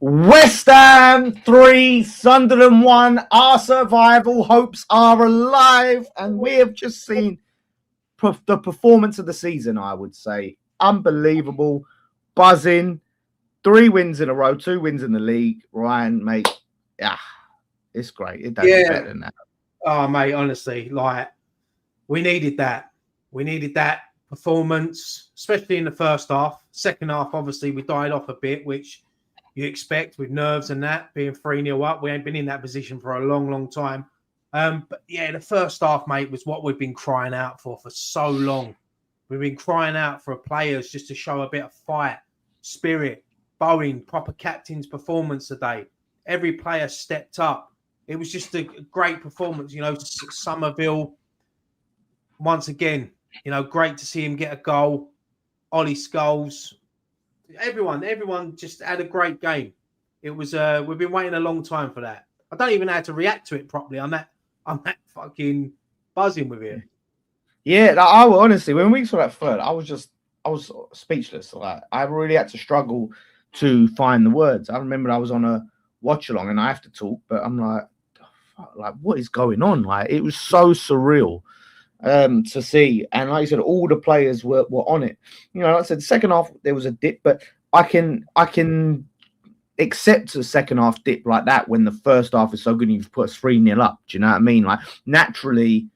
West Ham 3, Sunderland 1. Our survival hopes are alive, and we have just seen the performance of the season, I would say. Unbelievable. Buzzing. 3 wins in a row, 2 wins in the league. Ryan, mate, it's great. It doesn't get better than that. Oh, mate, honestly, we needed that. We needed that performance, especially in the first half. Second half, obviously, we died off a bit, which you expect with nerves and that, being 3-0 up. We ain't been in that position for a long, long time. But, yeah, the first half, mate, was what we've been crying out for so long. We've been crying out for players just to show a bit of fight, spirit, Bowen, proper captain's performance today. Every player stepped up. It was just a great performance. Somerville, once again, great to see him get a goal. Ollie Scholes, everyone just had a great game. It was we've been waiting a long time for that. I don't even know how to react to it properly. I'm that fucking buzzing with it. Yeah, I honestly, when we saw that third, I was speechless. I really had to struggle to find the words. I remember I was on a watch along and I have to talk, but I'm like, what is going on? It was so surreal to see. And like you said, all the players were on it. Like I said, the second half there was a dip, but I can accept a second half dip like that when the first half is so good and you've put us 3-0 up. Do you know what I mean? Naturally,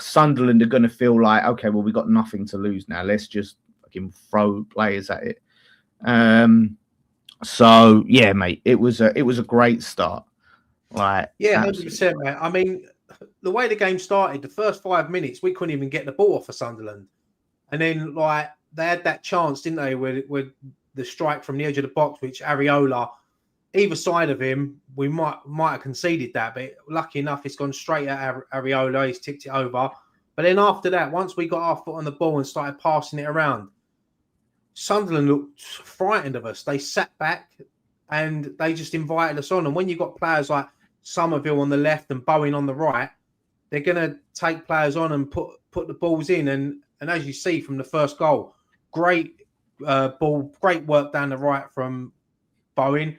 Sunderland are going to feel like, okay, well, we got nothing to lose now. Let's just fucking throw players at it. So yeah, mate, it was a great start. 100%, mate. I mean, the way the game started, the first 5 minutes, we couldn't even get the ball off for Sunderland, and then they had that chance, didn't they, with the strike from the edge of the box, which Areola, either side of him, we might have conceded that, but lucky enough, it's gone straight at Areola. He's ticked it over, but then after that, once we got our foot on the ball and started passing it around, Sunderland looked frightened of us. They sat back and they just invited us on. And when you've got players like Somerville on the left and Bowen on the right, they're going to take players on and put the balls in. And as you see from the first goal, great ball, great work down the right from Bowen,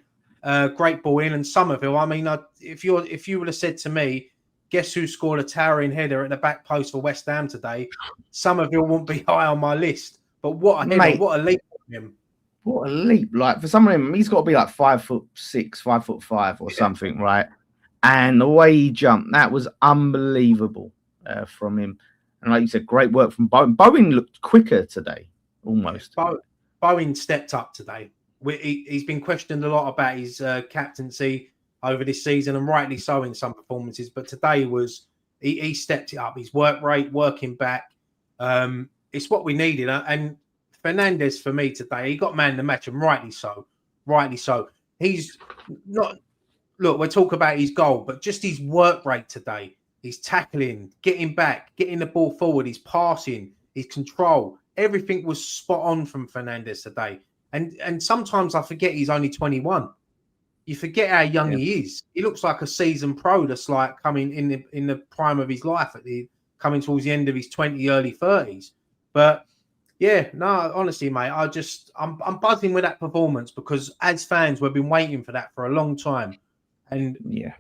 great ball in. And Somerville, I mean, if you would have said to me, guess who scored a towering header at the back post for West Ham today, Somerville wouldn't be high on my list. But what a header, what a leap from him. What a leap. For some of him, he's got to be 5'6", 5'5" or something, right? And the way he jumped, that was unbelievable from him. And like you said, great work from Bowen. Bowen looked quicker today, almost. Bowen stepped up today. He's been questioned a lot about his captaincy over this season, and rightly so in some performances. But today he stepped it up. His work rate, working back. It's what we needed. And Fernandes, for me today, he got man of the match, and rightly so. Rightly so. He's not... Look, we'll talk about his goal, but just his work rate today, his tackling, getting back, getting the ball forward, his passing, his control, everything was spot on from Fernandes today. And sometimes I forget he's only 21. You forget how young he is. He looks like a seasoned pro that's coming in the prime of his life, coming towards the end of his 20, early 30s. But yeah, no, honestly, mate, I'm buzzing with that performance because as fans, we've been waiting for that for a long time. And yeah,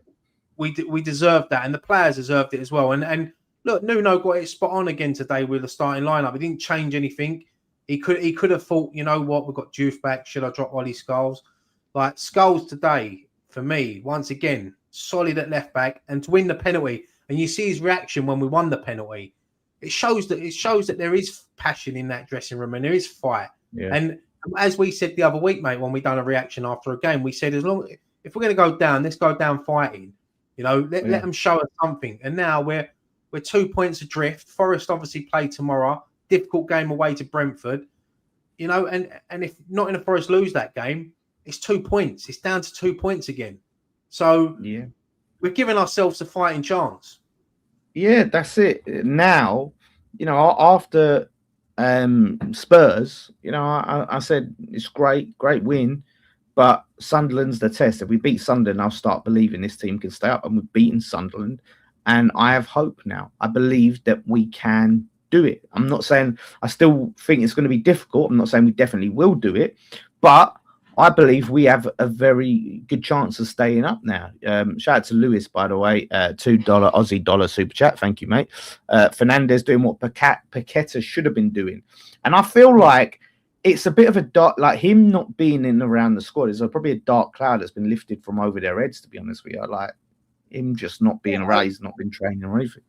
we deserved that, and the players deserved it as well. And look, Nuno got it spot on again today with the starting lineup. He didn't change anything. He could have thought, you know what, we've got Juve back. Should I drop Ollie Scholes? Scholes today, for me, once again, solid at left back, and to win the penalty. And you see his reaction when we won the penalty. It shows that there is passion in that dressing room and there is fight. Yeah. And as we said the other week, mate, when we done a reaction after a game, we said if we're going to go down, let's go down fighting. Let them show us something. And now we're 2 points adrift. Forest obviously play tomorrow. Difficult game away to Brentford. And if Nottingham Forest lose that game, it's 2 points. It's down to 2 points again. So we're giving ourselves a fighting chance. Yeah, that's it. Now, after Spurs, I said it's great win, but Sunderland's the test. If we beat Sunderland, I'll start believing this team can stay up, and we've beaten Sunderland, and I have hope now. I believe that we can do it. I'm not saying I still think it's going to be difficult. I'm not saying we definitely will do it, but I believe we have a very good chance of staying up now. Shout out to Lewis, by the way, $2 Aussie dollar super chat. Thank you, mate. Fernandez doing what Paqueta should have been doing, and I feel like it's a bit of a dark, like him not being in around the squad is probably a dark cloud that's been lifted from over their heads. To be honest with you, like him just not being around, he's not been training or anything.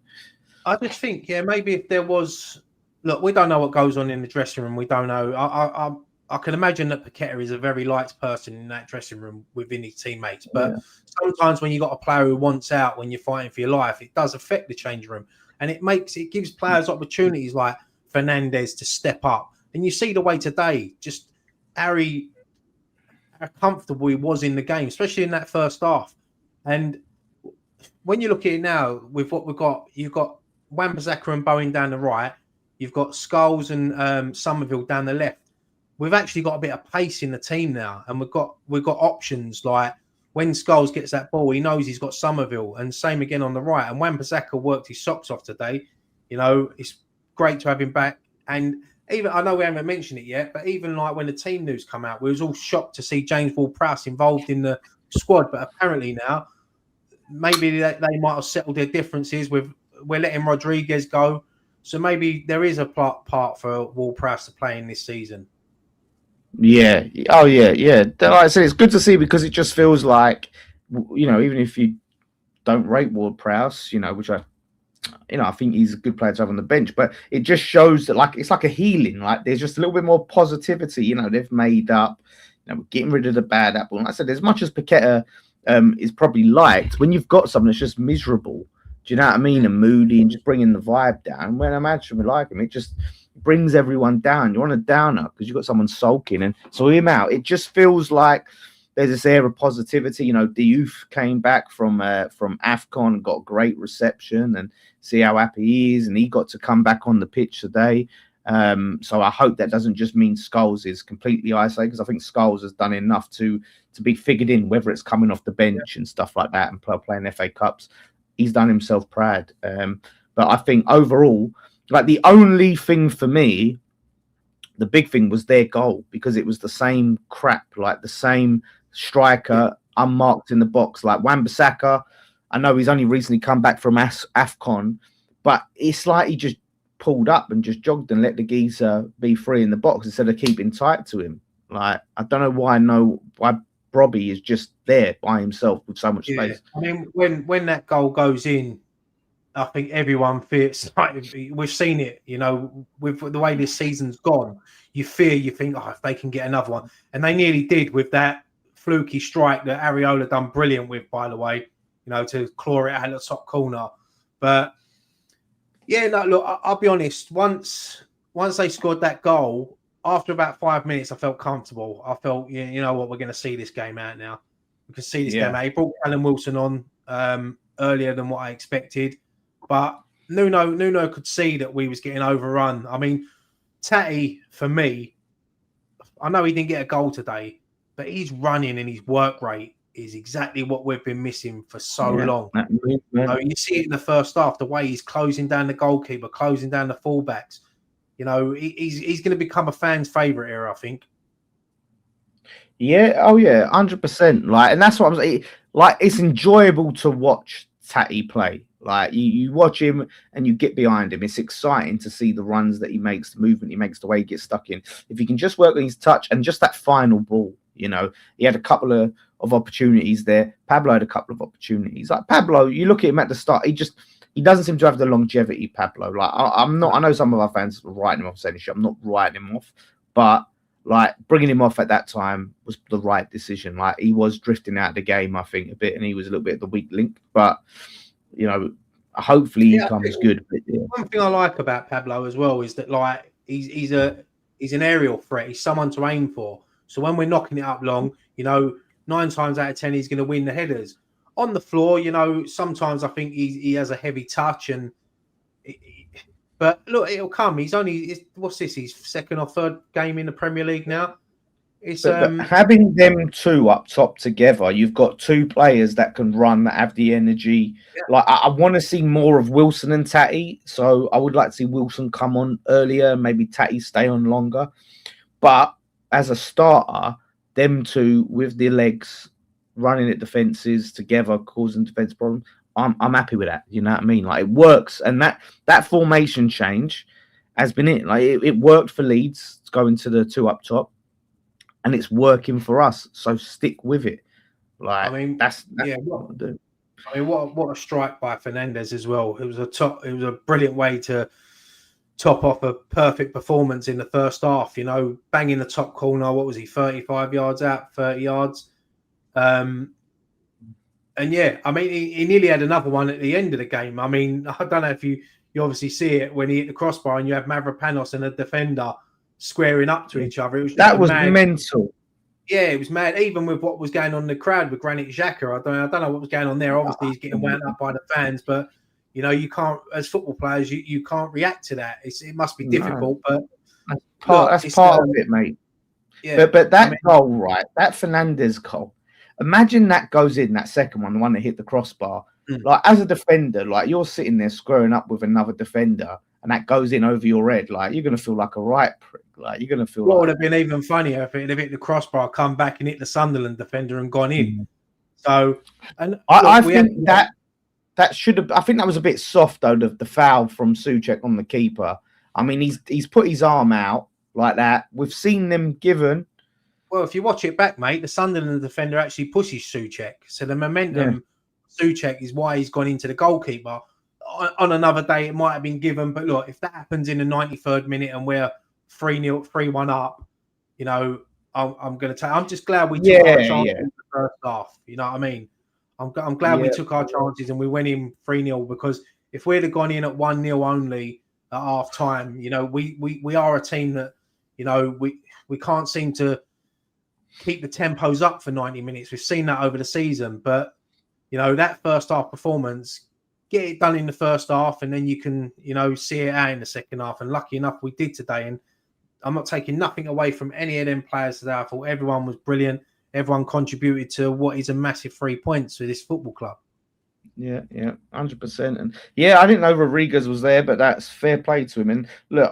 I just think, maybe if there was, look, we don't know what goes on in the dressing room. We don't know. I can imagine that Paqueta is a very liked person in that dressing room within his teammates. But sometimes when you got a player who wants out when you're fighting for your life, it does affect the change room, and it gives players opportunities like Fernandez to step up. And you see the way today, just how comfortable he was in the game, especially in that first half. And when you look at it now, with what we've got, you've got Wan-Bissaka and Bowen down the right, you've got Scholes and Somerville down the left. We've actually got a bit of pace in the team now, and we've got options like when Scholes gets that ball, he knows he's got Somerville, and same again on the right. And Wan-Bissaka worked his socks off today. It's great to have him back. And even, I know we haven't mentioned it yet, but even like when the team news come out, we was all shocked to see James Ward-Prowse involved in the squad. But apparently now, maybe they might have settled their differences with, we're letting Rodriguez go. So maybe there is a part for Ward-Prowse to play in this season. Yeah. Oh, yeah. Like I said, it's good to see because it just feels like, even if you don't rate Ward-Prowse, which I think he's a good player to have on the bench, but it just shows that it's like a healing. Like there's just a little bit more positivity. They've made up. Getting rid of the bad apple. And like I said, as much as Paqueta is probably liked, when you've got someone that's just miserable, do you know what I mean, and moody and just bringing the vibe down. When I imagine we like him, it just brings everyone down. You're on a downer because you've got someone sulking, and so him out. It just feels like there's this air of positivity. Diouf came back from AFCON, got a great reception, and see how happy he is, and he got to come back on the pitch today. So I hope that doesn't just mean Scholes is completely isolated, because I think Scholes has done enough to be figured in, whether it's coming off the bench and stuff like that and playing FA Cups. He's done himself proud. But I think overall, like the only thing for me, the big thing was their goal, because it was the same crap, like the same striker unmarked in the box. Like Wan-Bissaka, I know he's only recently come back from AFCON, but it's like he just pulled up and just jogged and let the geezer be free in the box instead of keeping tight to him. Like, I don't know why Brobby is just there by himself with so much space. I mean, when that goal goes in, I think everyone fears. Like, we've seen it, with the way this season's gone. You think, if they can get another one, and they nearly did with that fluky strike that Areola done brilliant with, by the way, to claw it out of the top corner. But yeah, no, look, I'll be honest. Once they scored that goal, after about 5 minutes, I felt comfortable. I felt, you know what, we're going to see this game out now. We can see this game out. He brought Callum Wilson on earlier than what I expected. But Nuno could see that we was getting overrun. I mean, Tatty, for me, I know he didn't get a goal today, but his running and his work rate is exactly what we've been missing for so long. You see it in the first half, the way he's closing down the goalkeeper, closing down the fullbacks. He's going to become a fan's favourite here, I think. Yeah, 100%. Like, and that's what I'm saying. Like, it's enjoyable to watch Tatty play. Like, you watch him and you get behind him. It's exciting to see the runs that he makes, the movement he makes, the way he gets stuck in. If he can just work on his touch and just that final ball, he had a couple of opportunities there. Pablo had a couple of opportunities. Like Pablo, you look at him at the start, he doesn't seem to have the longevity, Pablo. Like, I know some of our fans are writing him off, saying I'm not writing him off, but like bringing him off at that time was the right decision. Like, he was drifting out of the game, I think, a bit, and he was a little bit of the weak link. But hopefully he comes good. But, one thing I like about Pablo as well is that like he's an aerial threat. He's someone to aim for. So when we're knocking it up long, 9 times out of 10 he's going to win the headers. On the floor, sometimes I think he has a heavy touch, but look, it'll come. What's this? His second or third game in the Premier League now. It's but having them two up top together, you've got two players that can run, that have the energy. Yeah. Like, I want to see more of Wilson and Tatty, so I would like to see Wilson come on earlier, maybe Tatty stay on longer. But as a starter, them two with their legs running at defenses together, causing defense problems. I'm happy with that. You know what I mean? Like, it works, and that formation change has been it. Like, it worked for Leeds going to the two up top, and it's working for us. So stick with it. Like, that's what I do. I mean, what a strike by Fernandes as well. It was a brilliant way to top off a perfect performance in the first half. You know, banging the top corner. What was he? 35 yards out, 30 yards. And yeah, I mean, he nearly had another one at the end of the game. I mean, I don't know if you obviously see it when he hit the crossbar and you have Mavropanos and a defender squaring up to each other. It was mental. Yeah, it was mad. Even with what was going on in the crowd with Granit Xhaka, I don't know what was going on there. Obviously, he's getting wound up by the fans, but you know, you can't, as football players, you can't react to that. It must be difficult, but that's part of it, mate. Yeah, but that goal, right? That Fernandes goal. Imagine that goes in, that second one, the one that hit the crossbar. Like, as a defender, like, you're sitting there squaring up with another defender, and that goes in over your head. Like, you're going to feel like a right prick. Like, you're going to feel what would have been even funnier if it had hit the crossbar, come back and hit the Sunderland defender and gone in. So, and I think that should have. I think that was a bit soft, though, the foul from Souček on the keeper. I mean, he's put his arm out like that. We've seen them given. Well, if you watch it back, mate, the Sunderland defender actually pushes Souček. So the momentum Souček is why he's gone into the goalkeeper. On another day, it might have been given. But look, if that happens in the 93rd minute and we're 3-0, 3-1 up, you know, I'm going to take. I'm just glad we took our chances in the first half. You know what I mean? I'm glad we took our chances and we went in 3-0, because if we'd have gone in at 1-0 only at half time, you know, we are a team that, you know, we can't seem to keep the tempos up for 90 minutes. We've seen that over the season, but you know, that first half performance, get it done in the first half, and then you can, you know, see it out in the second half. And lucky enough, we did today. And I'm not taking nothing away from any of them players today. I thought everyone was brilliant. Everyone contributed to what is a massive 3 points for this football club. Yeah, 100%. And yeah, I didn't know Rodriguez was there, but that's fair play to him. And look,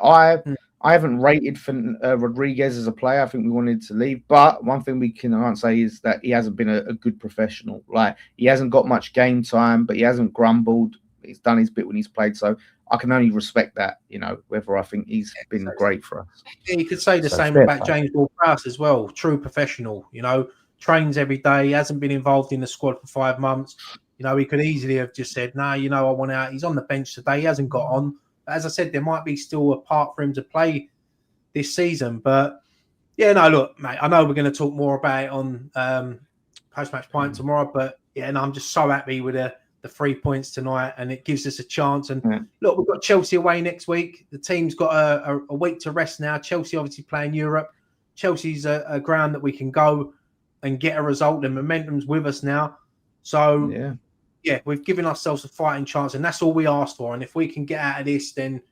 I haven't rated for Rodriguez as a player. I think we wanted to leave, but one thing we can't say is that he hasn't been a good professional. Like, he hasn't got much game time, but he hasn't grumbled. He's done his bit when he's played, so I can only respect that. You know, whether I think he's been great for us. Yeah, you could say the same about James Ward-Prowse as well. True professional. You know, trains every day. He hasn't been involved in the squad for 5 months. You know, he could easily have just said, "Nah, you know, I want out." He's on the bench today. He hasn't got on. As I said, there might be still a part for him to play this season. But, yeah, no, look, mate, I know we're going to talk more about it on Post-Match Pint tomorrow. But, yeah, no, I'm just so happy with the 3 points tonight, and it gives us a chance. And, look, we've got Chelsea away next week. The team's got a week to rest now. Chelsea obviously playing Europe. Chelsea's a ground that we can go and get a result. The momentum's with us now. So, yeah, we've given ourselves a fighting chance, and that's all we asked for. And if we can get out of this, then,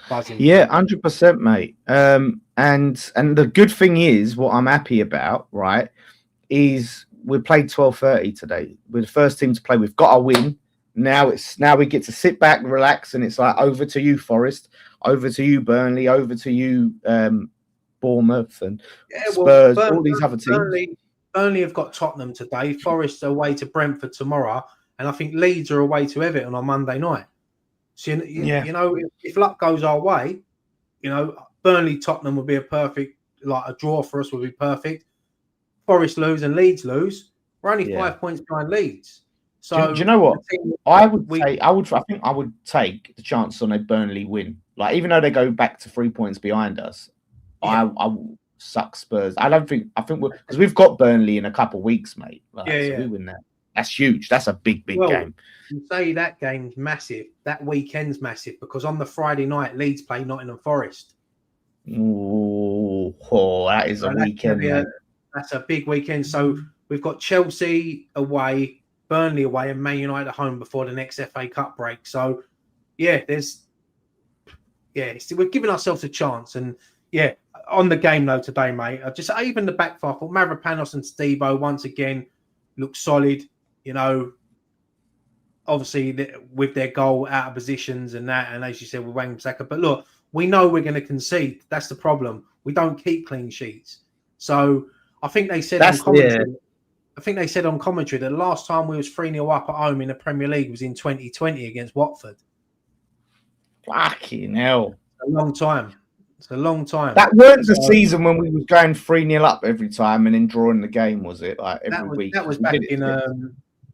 buzzing. Yeah, 100%, mate. And the good thing is, what I'm happy about, right, is we played 12:30 today. We're the first team to play. We've got our win. Now we get to sit back, relax, and it's like, over to you, Forest, over to you, Burnley, over to you, Bournemouth and Spurs, all these other teams. Burnley have got Tottenham today. Forest are away to Brentford tomorrow, and I think Leeds are away to Everton on Monday night. So you know, if luck goes our way, you know, Burnley Tottenham would be a perfect, like a draw for us would be perfect. Forest lose and Leeds lose. We're only 5 points behind Leeds. So do you know what? I think I would take the chance on a Burnley win. Like, even though they go back to 3 points behind us, I will suck Spurs. I think because we've got Burnley in a couple of weeks, mate. Like, so we win that. That's huge. That's a big game. You say that game's massive. That weekend's massive, because on the Friday night, Leeds play Nottingham Forest. Oh, that is a weekend. That's a big weekend. So we've got Chelsea away, Burnley away, and Man United at home before the next FA Cup break. So, we're giving ourselves a chance. And, on the game, though, today, mate, even the back four, I thought Mavropanos and Stevo, once again, look solid. You know, obviously, with their goal out of positions and that, and as you said, with Wan-Bissaka. But look, we know we're going to concede. That's the problem. We don't keep clean sheets. So I think they said on commentary. I think they said on commentary that the last time we was 3-0 up at home in the Premier League was in 2020 against Watford. Fucking hell. A long time. It's a long time. That weren't the season when we were going 3-0 up every time and then drawing the game, was it? Like every week. That was back in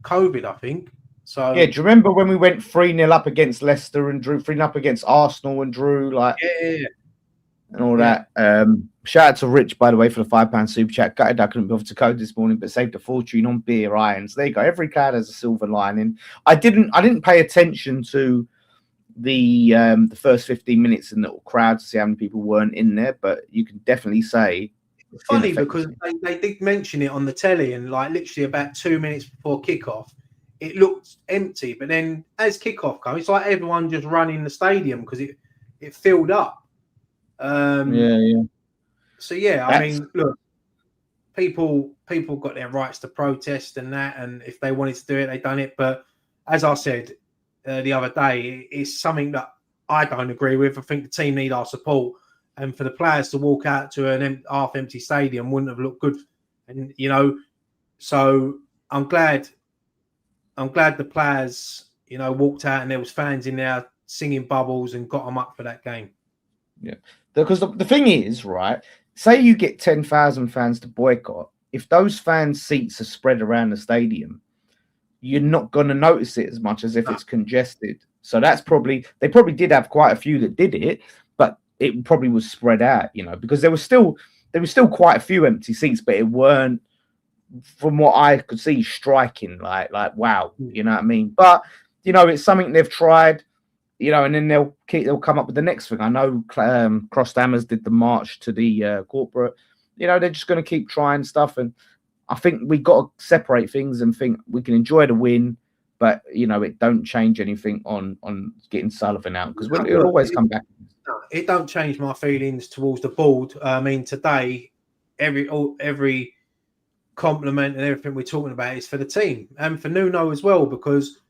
COVID, I think. So yeah, do you remember when we went 3-0 up against Leicester and drew 3-0 up against Arsenal and drew like and all that? Shout out to Rich, by the way, for the £5 super chat. Gutted I couldn't be able to code this morning, but saved a fortune on beer irons. There you go. Every cloud has a silver lining. I didn't pay attention to the first 15 minutes in the crowd to see how many people weren't in there, but you can definitely say it's funny because they did mention it on the telly, and like literally about 2 minutes before kickoff, it looked empty. But then as kickoff comes, it's like everyone just running the stadium because it filled up. So I mean, look, people got their rights to protest and that, and if they wanted to do it, they done it. But as I said the other day, it's something that I don't agree with. I think the team need our support, and for the players to walk out to an half-empty stadium wouldn't have looked good. And so I'm glad the players walked out and there was fans in there singing Bubbles and got them up for that game. Yeah, because the thing is, right, say you get 10,000 fans to boycott, if those fans' seats are spread around the stadium, you're not going to notice it as much as if it's congested. So they probably did have quite a few that did it, but it probably was spread out, because there was still quite a few empty seats, but it weren't, from what I could see, striking like wow, you know what I mean? But it's something they've tried, and then they'll come up with the next thing. I know Crossed Hammers did the march to the corporate. They're just going to keep trying stuff, and I think we got to separate things and think we can enjoy the win, but it don't change anything on getting Sullivan out, because it'll always come back. No, it don't change my feelings towards the board. I mean, today every compliment and everything we're talking about is for the team and for Nuno as well, because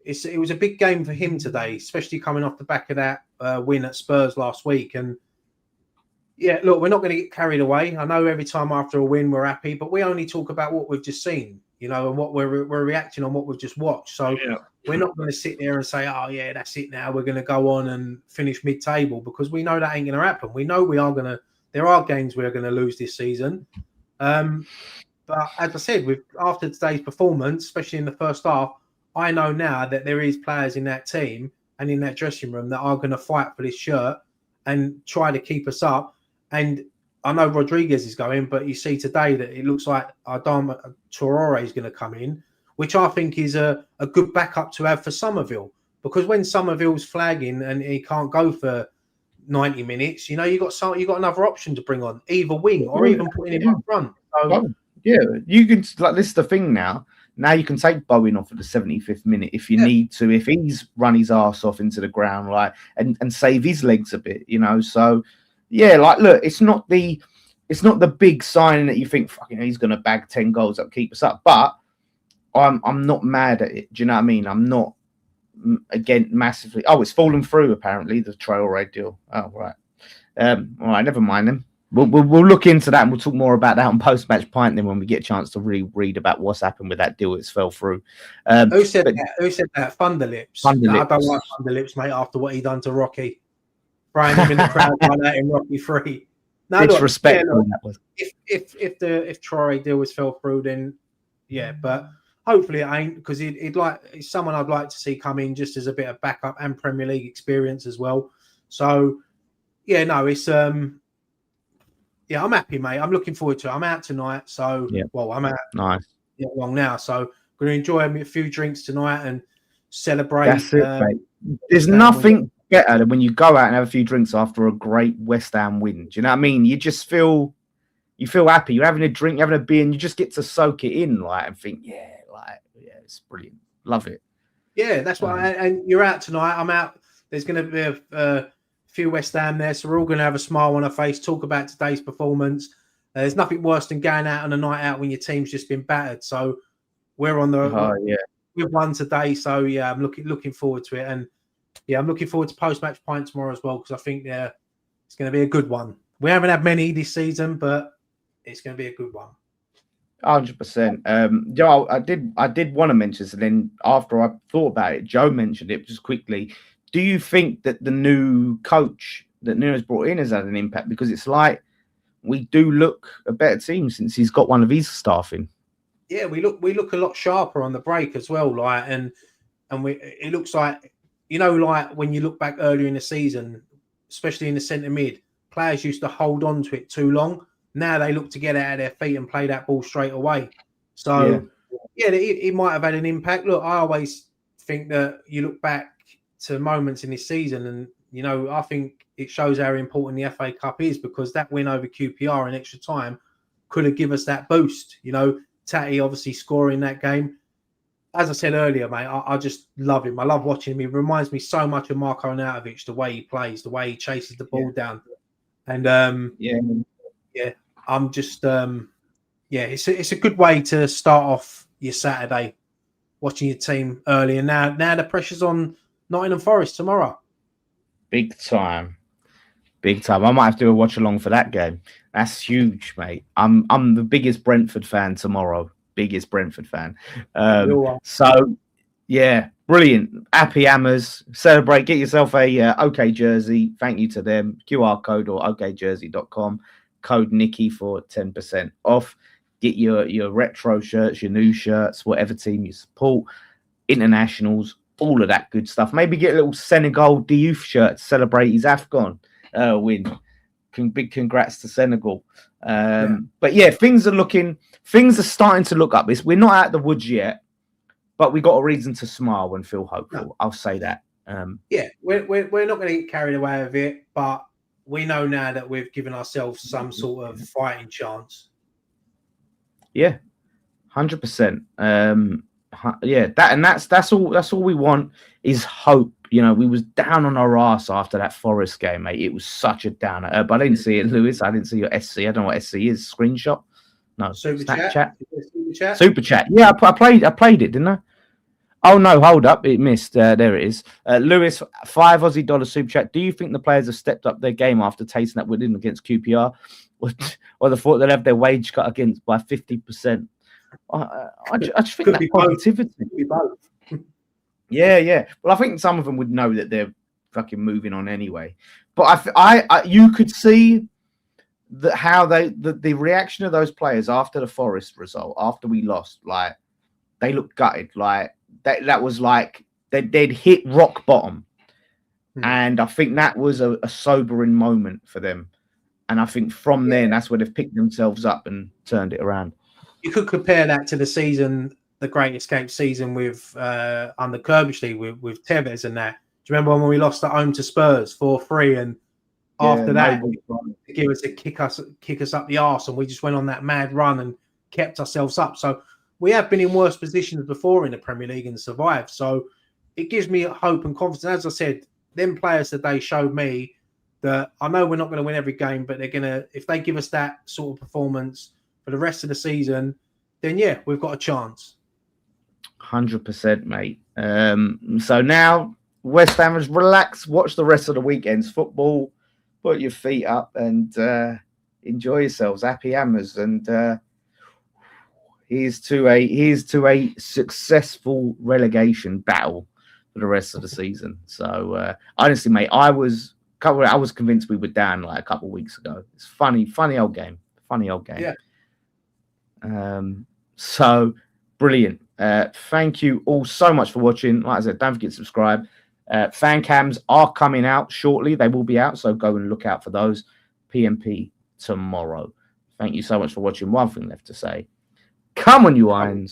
it was a big game for him today, especially coming off the back of that win at Spurs last week. And yeah, look, we're not going to get carried away. I know every time after a win we're happy, but we only talk about what we've just seen, and what we're reacting on what we've just watched. So we're not going to sit there and say, oh yeah, that's it now, we're going to go on and finish mid-table, because we know that ain't going to happen. We know there are games we're going to lose this season. But as I said, after today's performance, especially in the first half, I know now that there is players in that team and in that dressing room that are going to fight for this shirt and try to keep us up. And I know Rodriguez is going, but you see today that it looks like Adama Traore is going to come in, which I think is a good backup to have for Somerville. Because when Somerville's flagging and he can't go for 90 minutes, you got another option to bring on, either wing or even putting him up front. So, you can, like, this is the thing now. Now you can take Bowen off at the 75th minute if you need to, if he's run his ass off into the ground, like, and save his legs a bit, So, yeah, like, look, it's not the big sign that you think, fucking, he's going to bag 10 goals that keep us up. But I'm not mad at it. Do you know what I mean? I'm not, again, massively. Oh, it's fallen through, apparently, the Traore deal. Oh, right. All right, never mind them. We'll look into that, and we'll talk more about that on post-match pint then when we get a chance to really read about what's happened with that deal that's fell through. Who said that? Thunderlips. I don't like Thunderlips, mate, after what he done to Rocky. Throwing him in the crowd like that in Rocky 3. No, disrespectful, that was. If Traore deal was fell through, then yeah, but hopefully it ain't, because it's someone I'd like to see come in just as a bit of backup and Premier League experience as well. So yeah, no, it's I'm happy, mate. I'm looking forward to it. I'm out tonight, so I'm out. Nice. Long now, so I'm going to enjoy a few drinks tonight and celebrate. That's it, mate. There's nothing better than when you go out and have a few drinks after a great West Ham win. Do you know what I mean? You just feel happy. You're having a drink, you're having a beer, and you just get to soak it in, like, and think, it's brilliant. Love it. Yeah, that's why. And you're out tonight. I'm out. There's going to be a few West Ham there, so we're all going to have a smile on our face, talk about today's performance. There's nothing worse than going out on a night out when your team's just been battered. So we're on we've won today. So yeah, I'm looking forward to it, and yeah, I'm looking forward to post-match pint tomorrow as well, because I think it's going to be a good one. We haven't had many this season, but it's going to be a good one. 100%. Joe, I did want to mention this, and then after I thought about it, Joe mentioned it just quickly. Do you think that the new coach that Nuno's brought in has had an impact? Because it's like we do look a better team since he's got one of his staff in. Yeah, we look a lot sharper on the break as well. Like, and it looks like, you know, like when you look back earlier in the season, especially in the centre mid, players used to hold on to it too long. Now they look to get out of their feet and play that ball straight away. So, yeah, it might have had an impact. Look, I always think that you look back to moments in this season and, you know, I think it shows how important the FA Cup is, because that win over QPR in extra time could have given us that boost. You know, Tatty obviously scoring that game. As I said earlier, mate, I just love him. I love watching him. He reminds me so much of Marko Arnautovic, the way he plays, the way he chases the ball down. And, I'm just, it's a good way to start off your Saturday, watching your team early. And now the pressure's on Nottingham Forest tomorrow. Big time. I might have to do a watch along for that game. That's huge, mate. I'm the biggest Brentford fan tomorrow. Biggest Brentford fan. So, yeah, brilliant. Happy Hammers. Celebrate. Get yourself a OK jersey. Thank you to them. QR code or okjersey.com. Code Nicky for 10% off. Get your retro shirts, your new shirts, whatever team you support, internationals, all of that good stuff. Maybe get a little Senegal Diouf shirt to celebrate his AFCON win. Big congrats to Senegal. But yeah, things are starting to look up. We're not out of the woods yet, but we got a reason to smile and feel hopeful. No. I'll say that. We're not going to get carried away with it, but we know now that we've given ourselves some sort of fighting chance. Yeah, 100%. That's all we want is hope. You know, we was down on our ass after that Forest game, mate. It was such a downer. But I didn't see it, Lewis. I didn't see your SC. I don't know what SC is. Screenshot? No, Super chat. Super chat. Yeah, I played it, didn't I? Oh, no, hold up. It missed. There it is. Lewis, $5 Aussie super chat. Do you think the players have stepped up their game after tasting that win against QPR? Or the thought they'll have their wage cut against by 50%? I just think that positivity. Yeah. Well, I think some of them would know that they're fucking moving on anyway. But I you could see that how the reaction of those players after the Forest result, after we lost, like they looked gutted. Like that was like they'd hit rock bottom. And I think that was a sobering moment for them. And I think from then, that's where they've picked themselves up and turned it around. You could compare that to the season, the Great Escape season with under Kirbishley with Tevez and that. Do you remember when we lost at home to Spurs 4-3, and after that, they gave us a kick us up the arse, and we just went on that mad run and kept ourselves up. So we have been in worse positions before in the Premier League and survived. So it gives me hope and confidence. As I said, them players today showed me that I know we're not going to win every game, but they're going to, if they give us that sort of performance for the rest of the season, then yeah, we've got a chance. 100%, mate. So now West Hamers, relax, watch the rest of the weekend's football, put your feet up and enjoy yourselves. Happy Hammers. And here's to a successful relegation battle for the rest of the season. So honestly, mate, I was convinced we were down like a couple of weeks ago. It's funny old game. Yeah. So brilliant. Thank you all so much for watching. Like I said, don't forget to subscribe. Fan cams are coming out shortly. They will be out, so go and look out for those. PMP tomorrow. Thank you so much for watching. One thing left to say. Come on, you Irons.